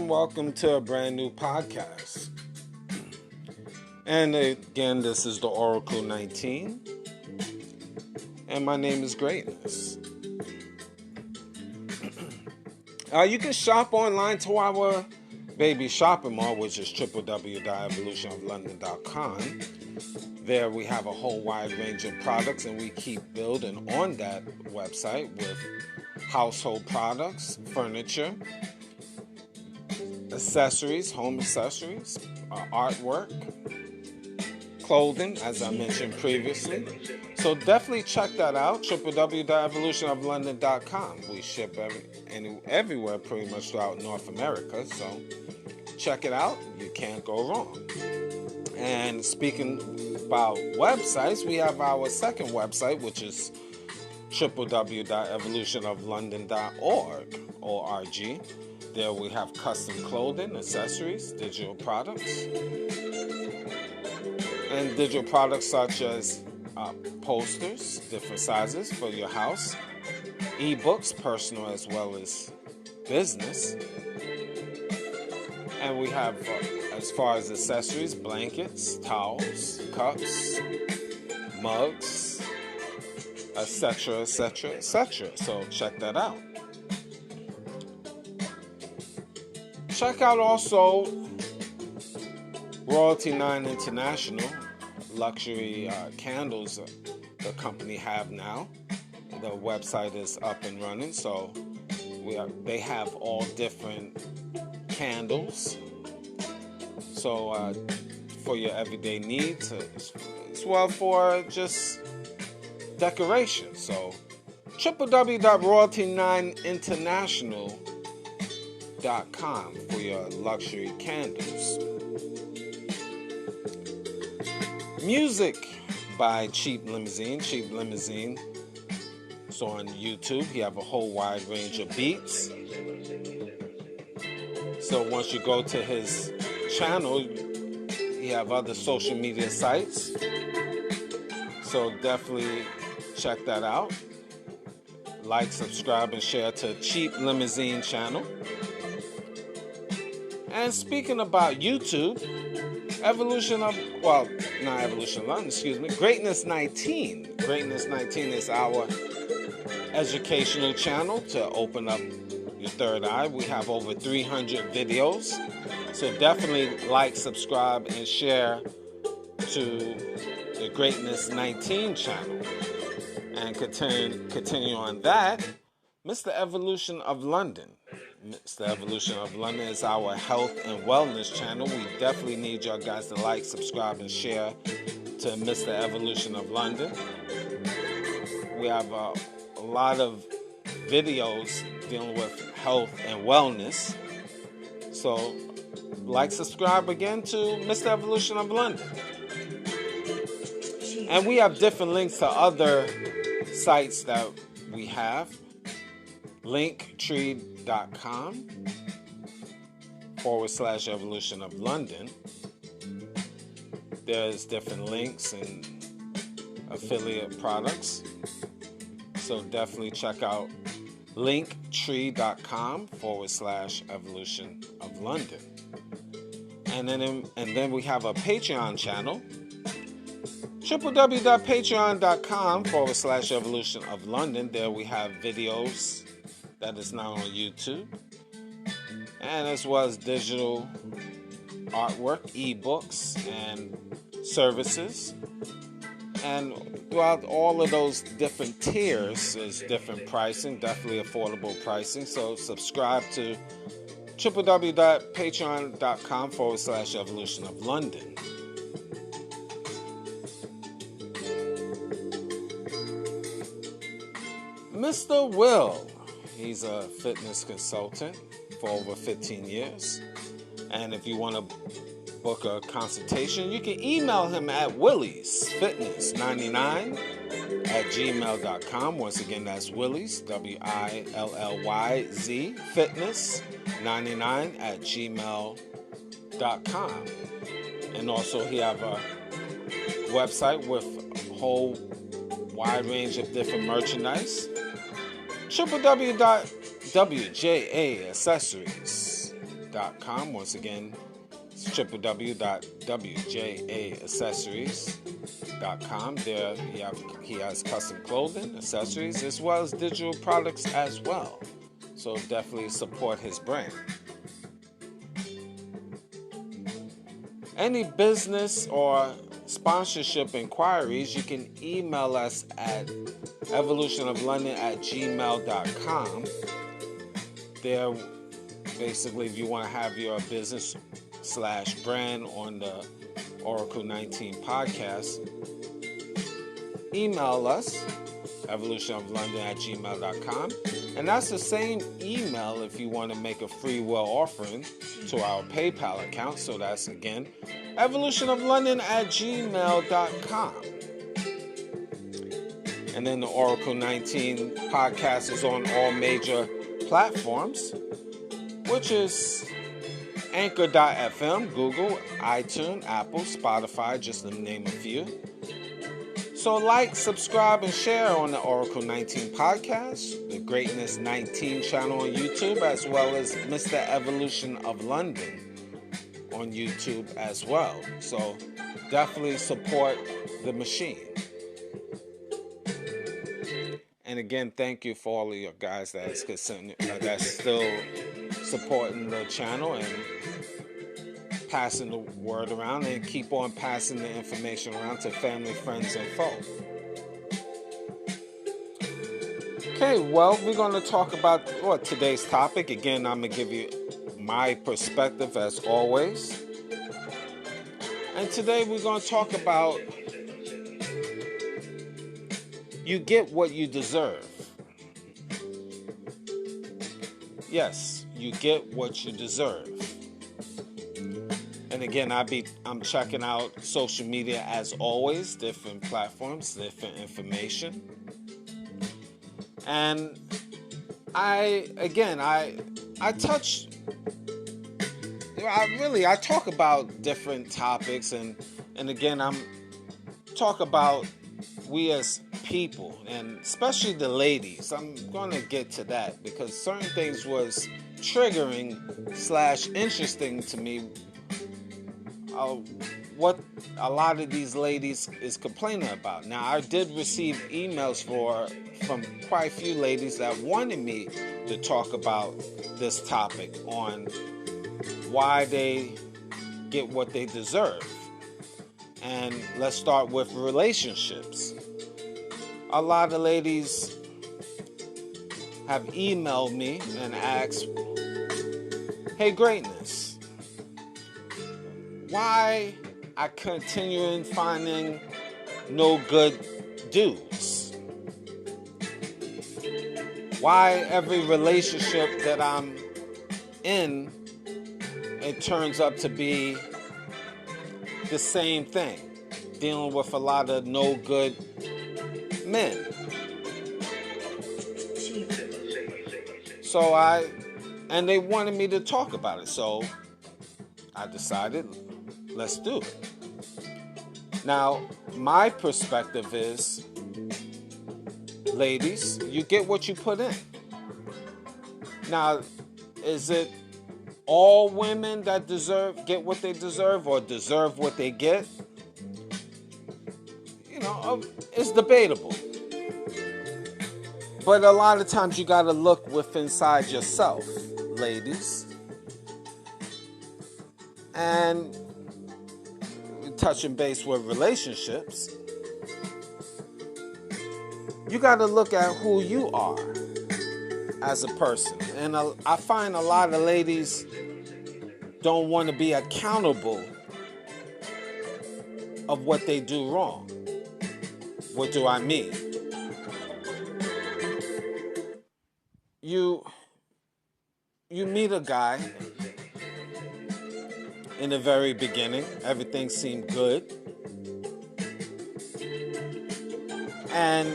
Welcome to a brand new podcast. And again, this is the Oracle 19. And my name is Greatness. You can shop online to our baby shopping mall, which is www.evolutionoflondon.com. There we have a whole wide range of products, and we keep building on that website with household products, furniture, accessories, home accessories, artwork, clothing, as I mentioned previously. So definitely check that out, www.evolutionoflondon.com. We ship everywhere pretty much throughout North America, so check it out. You can't go wrong. And speaking about websites, we have our second website, which is www.evolutionoflondon.org. There we have custom clothing, accessories, digital products, and digital products such as posters, different sizes for your house, ebooks, personal as well as business. And we have, as far as accessories, blankets, towels, cups, mugs, etc., etc., etc. So check that out. Check out also Royalty 9 International, luxury candles the company have now. The website is up and running, so they have all different candles. So for your everyday needs, as well for just decoration. So www.royalty9international.com for your luxury candles. Music by Cheap Limousine. Cheap Limousine. So on YouTube, you have a whole wide range of beats. So once you go to his channel, you have other social media sites. So definitely check that out. Like, subscribe, and share to Cheap Limousine channel. And speaking about YouTube, Greatness 19. Greatness 19 is our educational channel to open up your third eye. We have over 300 videos. So definitely like, subscribe, and share to the Greatness 19 channel. And continue on that, Mr. Evolution of London. Mr. Evolution of London is our health and wellness channel. We definitely need y'all guys to like, subscribe, and share to Mr. Evolution of London. We have a lot of videos dealing with health and wellness. So like, subscribe again to Mr. Evolution of London. And we have different links to other sites that we have. Linktree.com/Evolution of London. There's different links and affiliate products. So definitely check out Linktree.com/Evolution of London. And then we have a Patreon channel. www.patreon.com/Evolution of London. There we have videos that is now on YouTube, and as well as digital artwork, ebooks, and services. And throughout all of those different tiers is different pricing, definitely affordable pricing. So subscribe to www.patreon.com/Evolution of London. Mr. Will. He's a fitness consultant for over 15 years. And if you want to book a consultation, you can email him at williesfitness99@gmail.com. Once again, that's Willies, WILLYZ, fitness99@gmail.com. And also, he have a website with a whole wide range of different merchandise. www.wjaccessories.com. Once again, it's www.wjaccessories.com. There he has custom clothing, accessories, as well as digital products as well. So definitely support his brand. Any business or sponsorship inquiries, you can email us at evolutionoflondon@gmail.com. There, basically, if you want to have your business / brand on the Oracle 19 podcast, email us, evolutionoflondon@gmail.com. And that's the same email if you want to make a free will offering to our PayPal account. So that's, again, evolutionoflondon@gmail.com. And then the Oracle 19 podcast is on all major platforms, which is Anchor.fm, Google, iTunes, Apple, Spotify, just to name a few. So like, subscribe, and share on the Oracle 19 podcast, the Greatness 19 channel on YouTube, as well as Mr. Evolution of London on YouTube as well. So definitely support the machine. And again, thank you for all of your guys that's still supporting the channel and passing the word around, and keep on passing the information around to family, friends, and foe. Okay, well, we're going to talk about today's topic. Again, I'm going to give you my perspective as always. And today we're going to talk about you get what you deserve. Yes, you get what you deserve. And again, I'm checking out social media as always, different platforms, different information. And I talk about different topics, and again, I'm talk about we as people, and especially the ladies. I'm going to get to that because certain things was triggering / interesting to me. What a lot of these ladies is complaining about. Now, I did receive emails from quite a few ladies that wanted me to talk about this topic on why they get what they deserve. And let's start with relationships. A lot of ladies have emailed me and asked, "Hey, Greatness, why I continue in finding no good dudes? Why every relationship that I'm in, it turns up to be the same thing, dealing with a lot of no good men?" And they wanted me to talk about it, so I decided, let's do it. Now, my perspective is, ladies, you get what you put in. Now, is it all women that get what they deserve, or deserve what they get? It's debatable. But a lot of times you gotta look inside yourself, ladies. And touching base with relationships, you gotta look at who you are as a person. And I find a lot of ladies don't want to be accountable of what they do wrong. What do I mean? you meet a guy in the very beginning, everything seemed good, and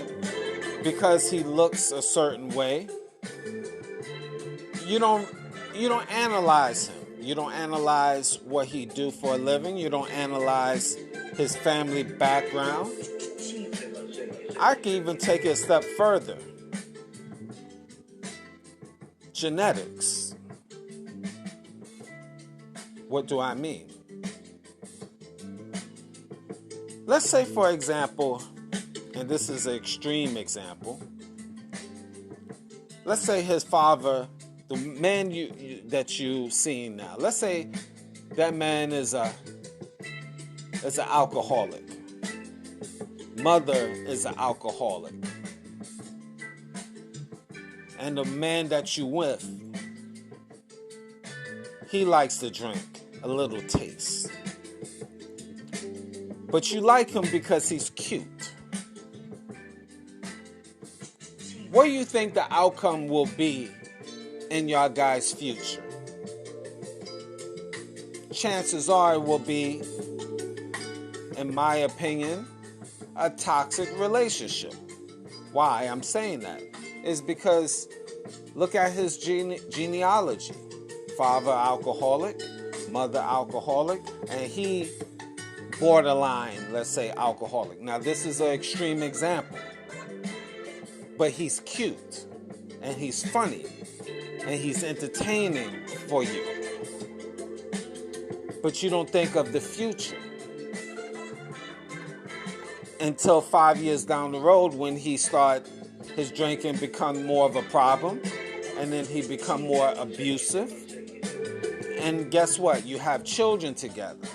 because he looks a certain way, you don't analyze him. You don't analyze what he do for a living. You don't analyze his family background. I can even take it a step further. Genetics. What do I mean? Let's say, for example, and this is an extreme example, let's say his father, the man that you've seen now, let's say that man is an alcoholic. Mother is an alcoholic. And the man that you with, he likes to drink a little taste. But you like him because he's cute. What do you think the outcome will be in your guys' future? Chances are it will be, in my opinion, a toxic relationship. Why I'm saying that is because look at his genealogy. Father alcoholic, mother alcoholic, and he borderline, let's say, alcoholic. Now this is an extreme example, but he's cute and he's funny and he's entertaining for you. But you don't think of the future until 5 years down the road when his drinking become more of a problem, and then he become more abusive. And guess what? You have children together.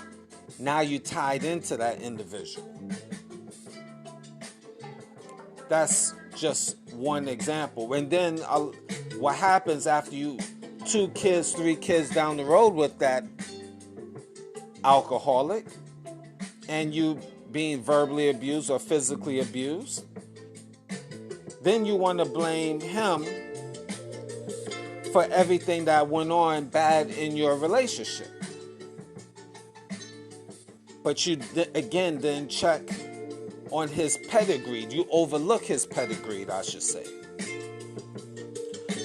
Now you tied into that individual. That's just one example. And then what happens after you 2 kids, 3 kids down the road with that alcoholic, and you being verbally abused or physically abused, then you want to blame him for everything that went on bad in your relationship. But you, again, then check on his pedigree. You overlook his pedigree, I should say.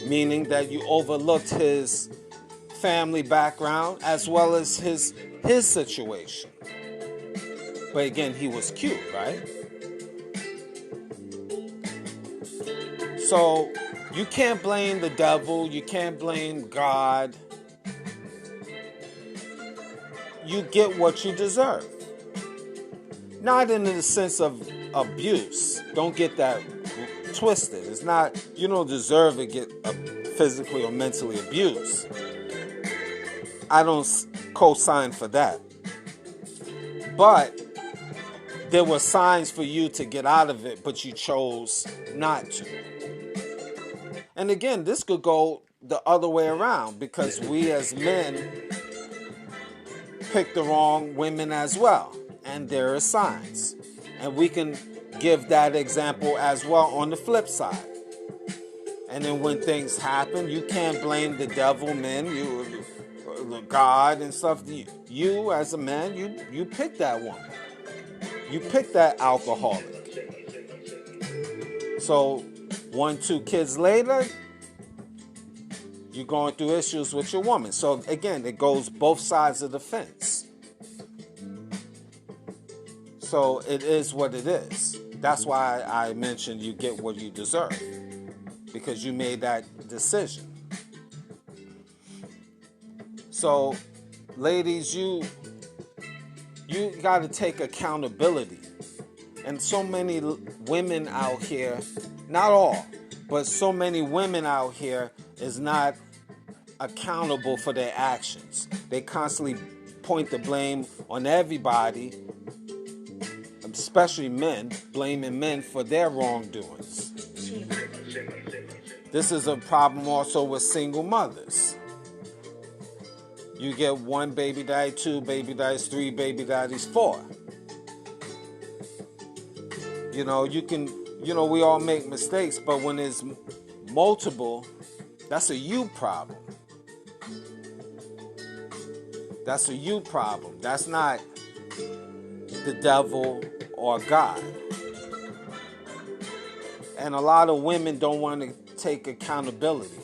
Meaning that you overlooked his family background as well as his situation. But again, he was cute, right? So you can't blame the devil. You can't blame God. You get what you deserve. Not in the sense of abuse. Don't get that twisted. It's not, you don't deserve to get physically or mentally abused. I don't co-sign for that. But there were signs for you to get out of it, but you chose not to. And again, this could go the other way around because we as men pick the wrong women as well. And there are signs. And we can give that example as well on the flip side. And then when things happen, you can't blame the devil, men, you, God and stuff. You as a man, you pick that woman. You pick that alcoholic. So 1, 2 kids later, you're going through issues with your woman. So again, it goes both sides of the fence. So it is what it is. That's why I mentioned you get what you deserve. Because you made that decision. So, ladies, you got to take accountability. And so many women out here, not all, but so many women out here is not accountable for their actions. They constantly point the blame on everybody, especially men, blaming men for their wrongdoings. This is a problem also with single mothers. You get 1 baby daddy, 2 baby daddies, 3 baby daddies, 4. You know, we all make mistakes, but when there's multiple, That's a you problem. That's a you problem. That's not the devil or God. And a lot of women don't want to take accountability.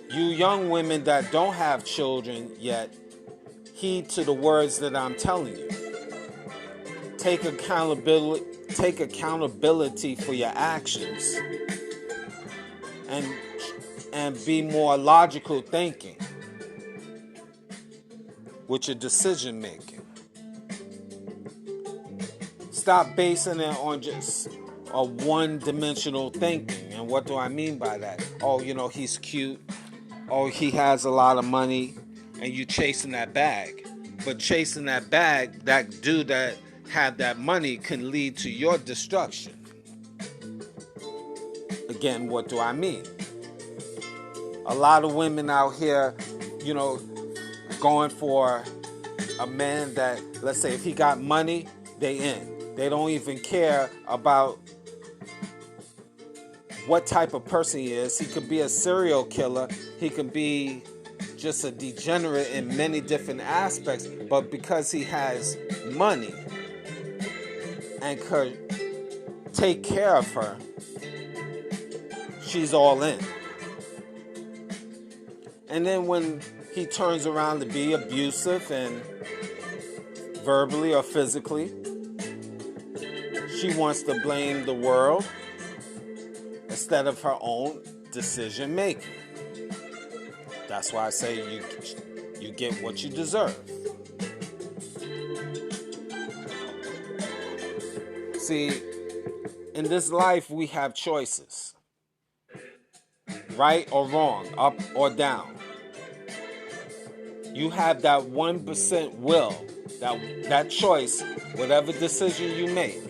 You young women that don't have children yet, heed to the words that I'm telling you. Take accountability for your actions and be more logical thinking with your decision making. Stop basing it on just a one-dimensional thinking. And what do I mean by that? Oh, he's cute. Oh, he has a lot of money, and you chasing that bag. But chasing that bag, that dude that have that money can lead to your destruction. Again, what do I mean? A lot of women out here, going for a man that, let's say, if he got money, they in. They don't even care about what type of person he is. He could be a serial killer. He could be just a degenerate in many different aspects. But because he has money and could take care of her, she's all in. And then when he turns around to be abusive and verbally or physically, she wants to blame the world instead of her own decision making. That's why I say you get what you deserve. See, in this life we have choices. Right or wrong, up or down. You have that 1% will, that choice, whatever decision you make.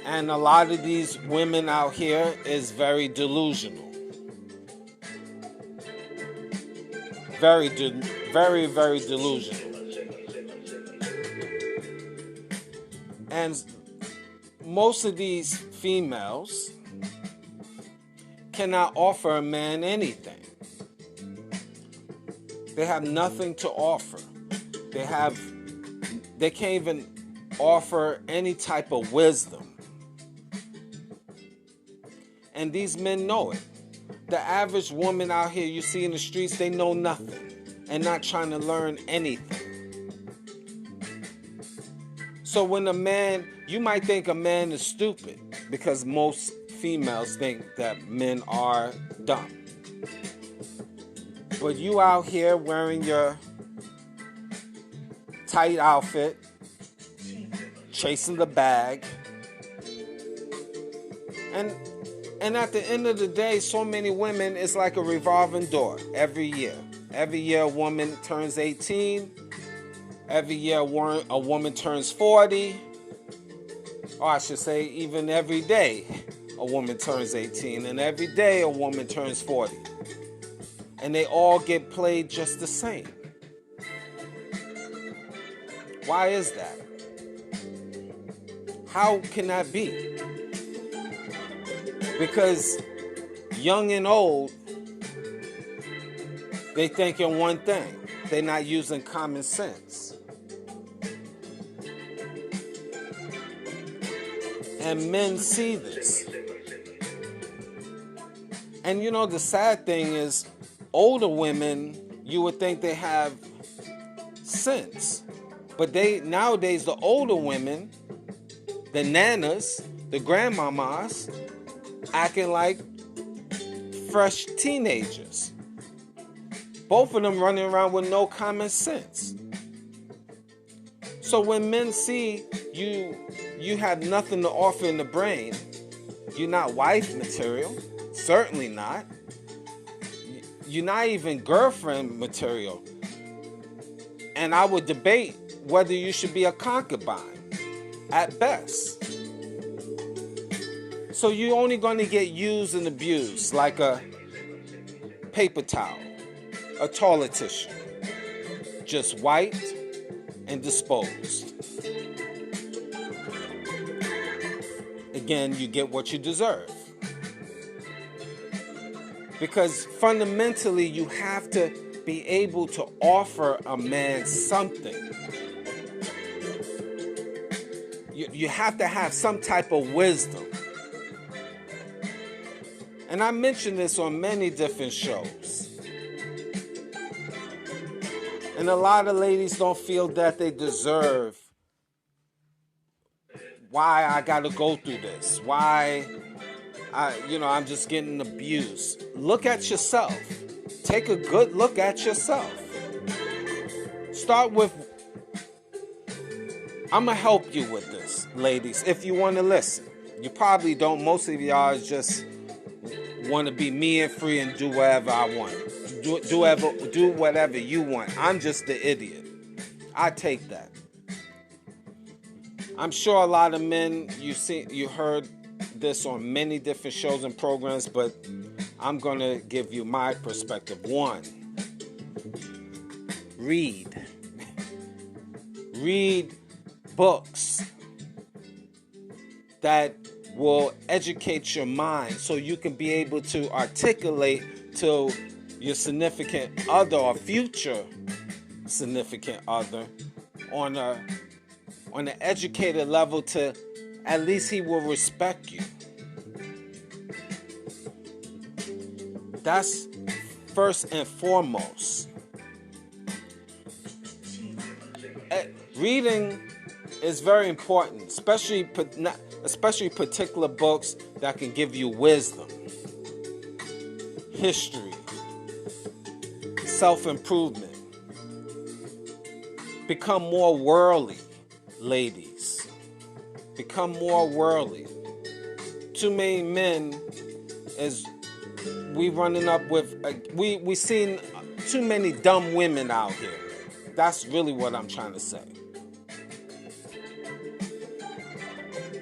And a lot of these women out here is very delusional. Very, very delusional. And most of these females cannot offer a man anything. They have nothing to offer. They can't even offer any type of wisdom. And these men know it. The average woman out here you see in the streets, they know nothing and not trying to learn anything. So when you might think a man is stupid because most females think that men are dumb. But you out here wearing your tight outfit, chasing the bag, and at the end of the day, so many women, it's like a revolving door every year. Every year a woman turns 18. Every year a woman turns 40. Or I should say even every day a woman turns 18. And every day a woman turns 40. And they all get played just the same. Why is that? How can that be? Because young and old, they thinking one thing. They're not using common sense. And men see this. And the sad thing is, older women, you would think they have sense. But nowadays, the older women, the nanas, the grandmamas, acting like fresh teenagers. Both of them running around with no common sense. So when men see you have nothing to offer in the brain, you're not wife material, certainly not. You're not even girlfriend material. And I would debate whether you should be a concubine at best. So you're only going to get used and abused like a paper towel, a toilet tissue, just wiped and disposed. Again, you get what you deserve. Because fundamentally, you have to be able to offer a man something. You have to have some type of wisdom. And I mentioned this on many different shows. And a lot of ladies don't feel that they deserve why I got to go through this. Why I'm just getting abused. Look at yourself. Take a good look at yourself. Start with, I'm going to help you with this, ladies, if you want to listen. You probably don't. Most of y'all just want to be me and free and do whatever I want. Do whatever you want. I'm just the idiot. I take that. I'm sure a lot of men, you heard this on many different shows and programs, but I'm going to give you my perspective. 1, read. Read books that will educate your mind so you can be able to articulate to your significant other or future significant other on an educated level, to at least he will respect you. That's first and foremost. Reading is very important, especially particular books that can give you wisdom, history, self-improvement. Become more worldly, ladies. Become more worldly. Too many men is we running up with we seen too many dumb women out here. That's really what I'm trying to say.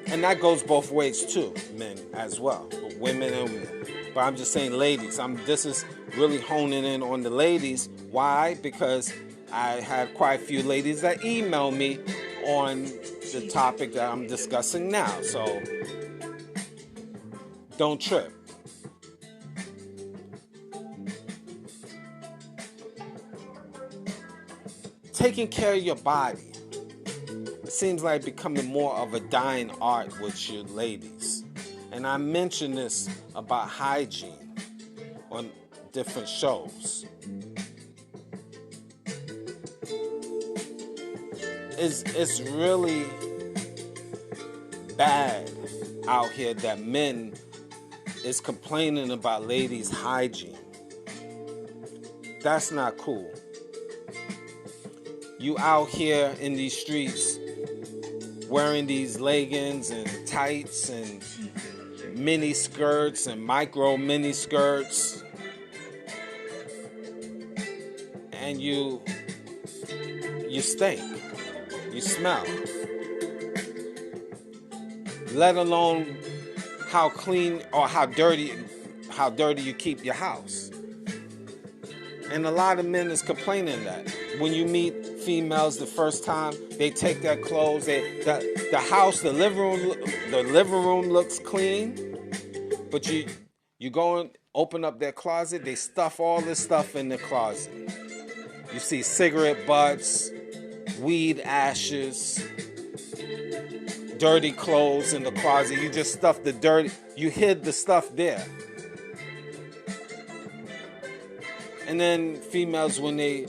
And that goes both ways too, men as well, women and women. But I'm just saying, ladies. This is really honing in on the ladies. Why? Because I had quite a few ladies that email me on the topic that I'm discussing now. So don't trip. Taking care of your body. It seems like becoming more of a dying art with you ladies. And I mentioned this about hygiene on different shows. It's really bad out here that men is complaining about ladies' hygiene. That's not cool. You out here in these streets wearing these leggings and tights and mini skirts and micro mini skirts, and you stink. You smell. Let alone how clean or how dirty you keep your house. And a lot of men is complaining that when you meet females the first time, they take their clothes, the house, the living room looks clean, but you go and open up their closet, they stuff all this stuff in the closet. You see cigarette butts, weed ashes, dirty clothes in the closet. You just stuff the dirty, you hid the stuff there. And then females, when they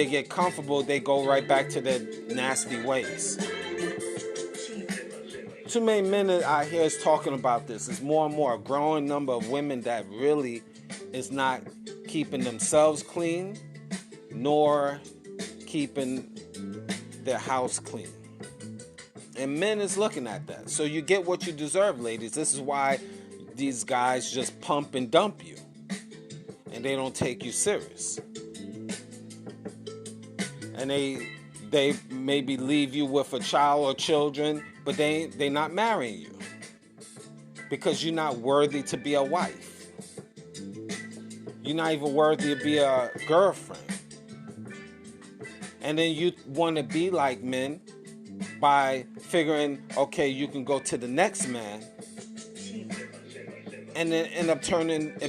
get comfortable, they go right back to their nasty ways. Too many men out here is talking about this. It's more and more a growing number of women that really is not keeping themselves clean, nor keeping their house clean. And men is looking at that. So you get what you deserve, ladies. This is why these guys just pump and dump you. And they don't take you serious. And they maybe leave you with a child or children, but they not marrying you. Because you're not worthy to be a wife. You're not even worthy to be a girlfriend. And then you want to be like men by figuring, okay, you can go to the next man and then end up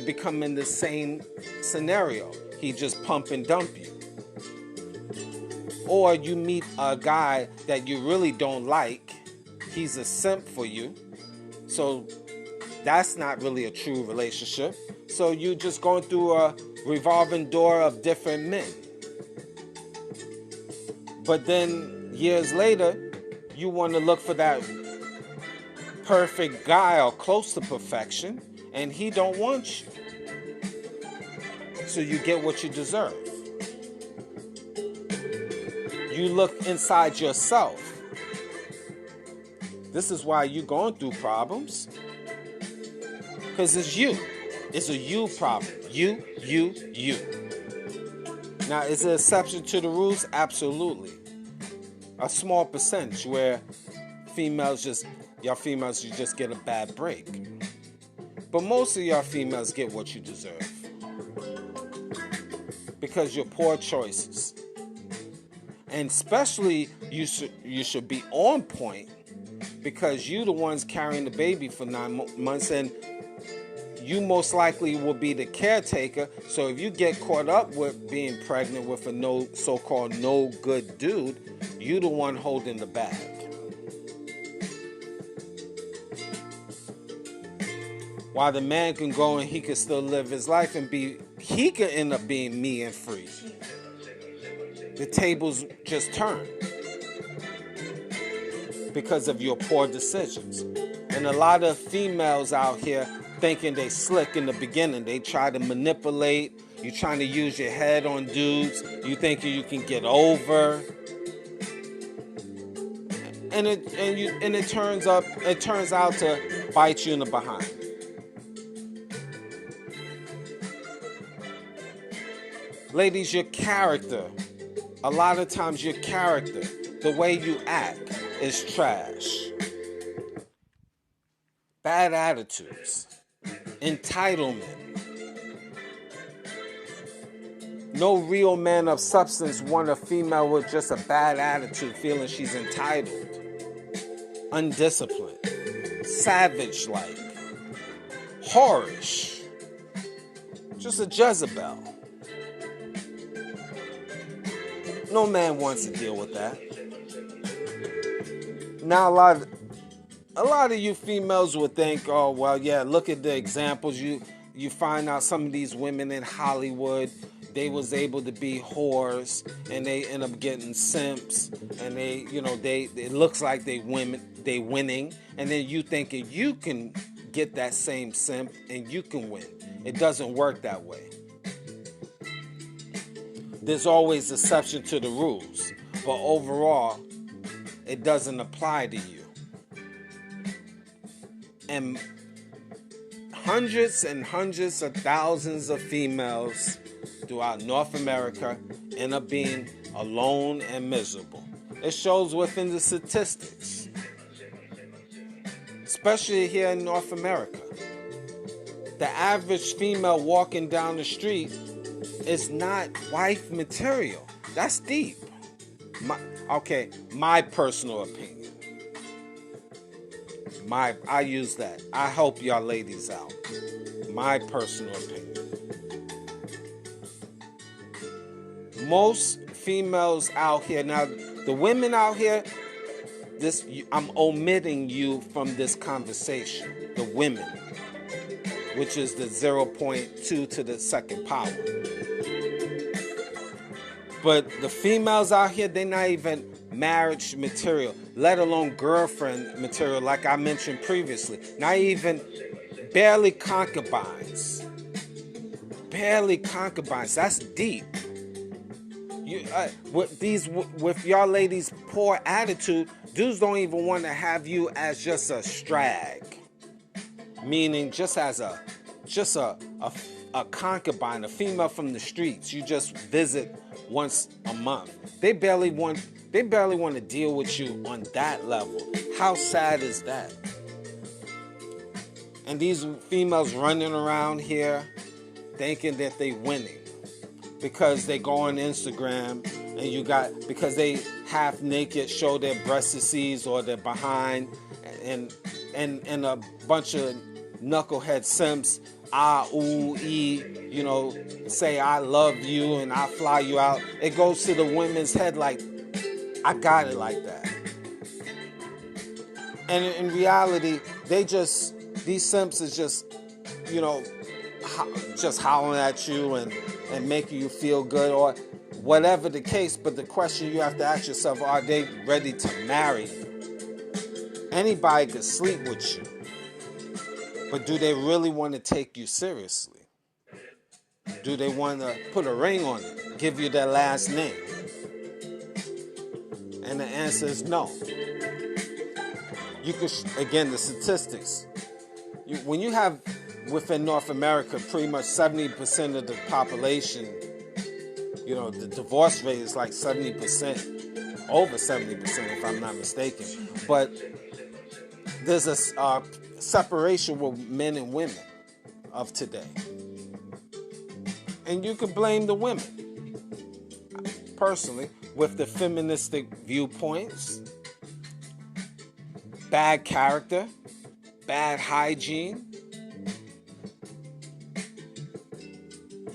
becoming the same scenario. He just pump and dump you. Or you meet a guy that you really don't like. He's a simp for you. So that's not really a true relationship. So you're just going through a revolving door of different men. But then years later, you want to look for that perfect guy or close to perfection, and he don't want you. So you get what you deserve. You look inside yourself. This is why you're going through problems. Because it's you. It's a you problem. You. Now, is there an exception to the rules? Absolutely. A small percentage where y'all females, you just get a bad break. But most of y'all females get what you deserve. Because you're poor choices. And especially, you should be on point, because you the ones carrying the baby for 9 months, and you most likely will be the caretaker. So if you get caught up with being pregnant with a so-called no good dude, you the one holding the bag. While the man can go and he can still live his life and he can end up being me and free. The tables just turn because of your poor decisions. And a lot of females out here thinking they slick in the beginning. They try to manipulate. You're trying to use your head on dudes. You think you can get over. And it turns out to bite you in the behind. Ladies, your character. A lot of times your character, the way you act, is trash. Bad attitudes. Entitlement. No real man of substance want a female with just a bad attitude, feeling she's entitled. Undisciplined. Savage-like. Whorish. Just a Jezebel. No man wants to deal with that. Now, a lot of you females would think, oh, well, yeah, look at the examples. You find out some of these women in Hollywood, they was able to be whores, and they end up getting simps, and it looks like they winning, and then you thinking you can get that same simp and you can win. It doesn't work that way. There's always exception to the rules, but overall, it doesn't apply to you. And hundreds and hundreds of thousands of females throughout North America end up being alone and miserable. It shows within the statistics, especially here in North America. The average female walking down the street is not wife material. That's deep. My personal opinion. I use that. I help y'all ladies out. My personal opinion. Most females out here, now the women out here, I'm omitting you from this conversation. The women, which is the 0.2 to the second power. But the females out here, they're not even marriage material, let alone girlfriend material, like I mentioned previously. Not even barely concubines. Barely concubines. That's deep. With y'all ladies' poor attitude, dudes don't even want to have you as just a strag, meaning just as a concubine, a female from the streets. You just visit once a month. They barely want to deal with you on that level. How sad is that? And these females running around here thinking that they winning because they go on Instagram and because they half naked show their breastises or their behind and a bunch of knucklehead simps, you know, say I love you and I fly you out. It goes to the women's head like, I got it like that. And in reality, these simps is just, you know, just howling at you and making you feel good or whatever the case. But the question you have to ask yourself, are they ready to marry you? Anybody could sleep with you. But do they really want to take you seriously? Do they want to put a ring on it, give you their last name? And the answer is no. You could, again, the statistics. When you have, within North America, pretty much 70% of the population, you know, the divorce rate is like 70%, over 70% if I'm not mistaken. But there's a separation with men and women of today. And you could blame the women. Personally, with the feministic viewpoints, bad character, bad hygiene,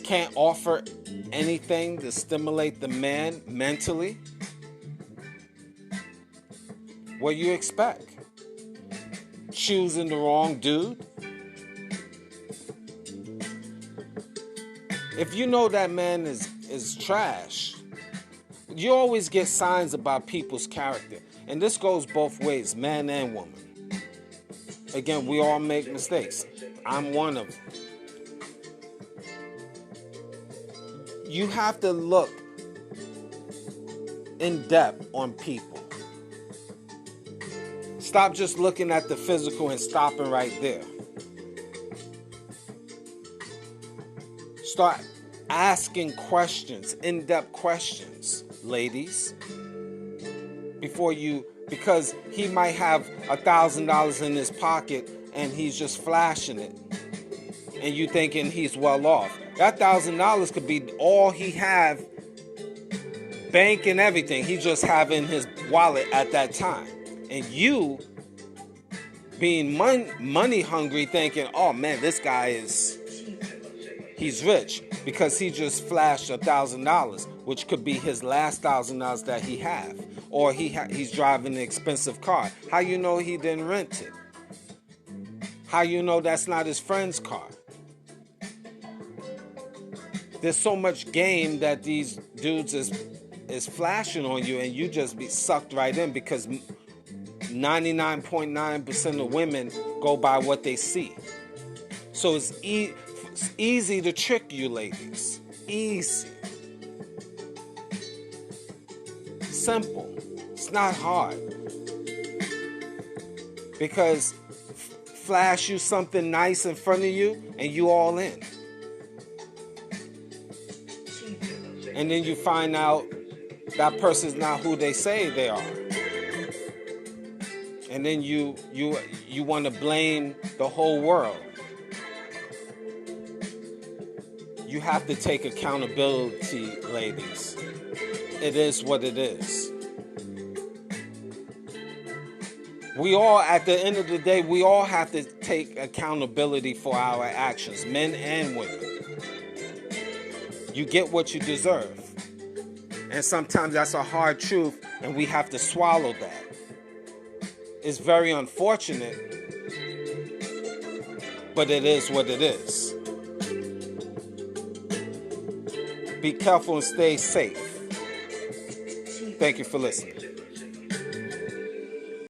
can't offer anything to stimulate the man mentally. What do you expect? Choosing the wrong dude? If you know that man is trash, you always get signs about people's character. And this goes both ways, man and woman. Again, we all make mistakes. I'm one of them. You have to look in depth on people. Stop just looking at the physical and stopping right there. Start asking questions, in-depth questions, ladies, because he might have $1,000 in his pocket and he's just flashing it, and you thinking he's well off. That $1,000 could be all he have, bank and everything. He just have in his wallet at that time, and you being money hungry, thinking, oh man, this guy he's rich because he just flashed $1,000, which could be his last $1,000 that he have, or he's driving an expensive car. How you know he didn't rent it? How you know that's not his friend's car? There's so much game that these dudes is flashing on you, and you just be sucked right in because 99.9% of women go by what they see. So it's easy to trick you, ladies. Easy. Simple. It's not hard. Because flash you something nice in front of you and you all in. And then you find out that person's not who they say they are. And then you want to blame the whole world. You have to take accountability, ladies. It is what it is. We all, at the end of the day, we all have to take accountability for our actions, men and women. You get what you deserve. And sometimes that's a hard truth, and we have to swallow that. It's very unfortunate, but it is what it is. Be careful and stay safe. Thank you for listening.